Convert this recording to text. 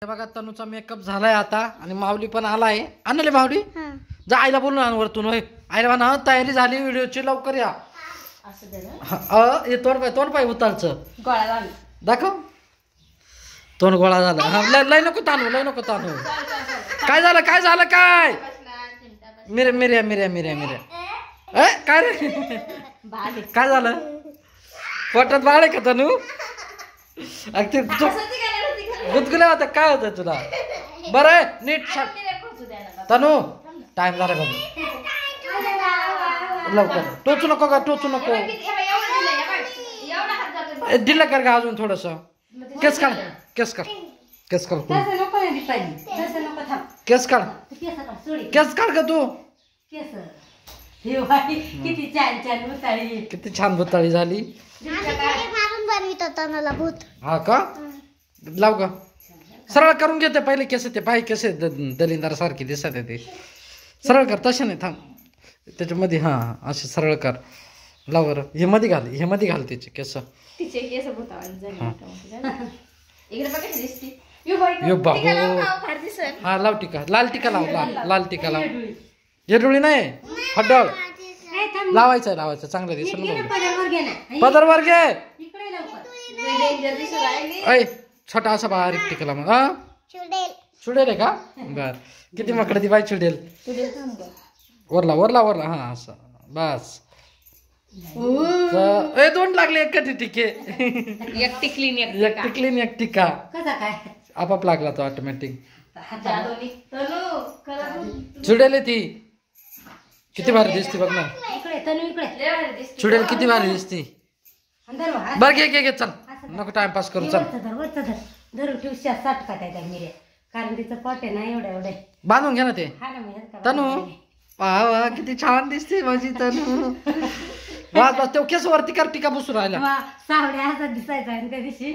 हे बघा तनूचा मेकअप झालाय आता आणि माऊली पण आलाय. आणले माऊली जा आईला बोलून आण वरतून. होय आईला म्हणा तयारी झाली व्हिडिओची लवकर या. तोंड पाय उतारचं दाखव. तोंड गोळा झाला. हा लय नको ताणू लय नको ताणू. काय झालं काय झालं काय मिऱ्या मिऱ्या मिऱ्या मिऱ्या मिऱ्या काय रे काय झालं पोटात बाळ आहे का तनू. अगदी गुदगुल्या होत्या काय होतं तुला. बरं नीट तनू टाइम झाला बाबू लवकर. टोचू नको का टोचू नको. दिलं कर का अजून थोडस. केस काढ केस काढ केस काढ केस काढ केस काढ का तू. किती छान भुताळी झाली. हा का लाव का सरळ करून घेते पहिले केस. ते पाय केस दलिंदार सारखी दिसत ते. सरळ कर तसे नाही थांब त्याच्यामध्ये. हा असे सरळ कर लाव बरं. हे मध्ये घाल हे मध्ये घाल त्याचे केस. हा लाव टिका लाल टिका लाव लाल टिका लाव. येडोळी नाही हड्डळ लावायचं लावायचं चांगलं दिसेल. पदरवर घे ऐ छोटा असा बारीक टिकला मग. हा चुडेल आहे का बर. किती माकडं ती बाई चुडेल. वरला वरला वरला हा असं बस. दोन लागले एक टिके. एक टिकली एक टिका आपाप लागला तो ऑटोमॅटिक. चुडेल ती किती भारी दिसते बघ ना. चुडेल किती भारी दिसते. बर घे घे घे चल नको टाइमपास करू चल. कारण तिचं पोट आहे ना एवढं एवढे. बांधून घ्या ना ते. तनू वा वा किती छान दिसते माझी तनू. बस बस तो केस वरती कर टिका बसू राहिला. सावड्या हातात दिसायचा त्या दिवशी.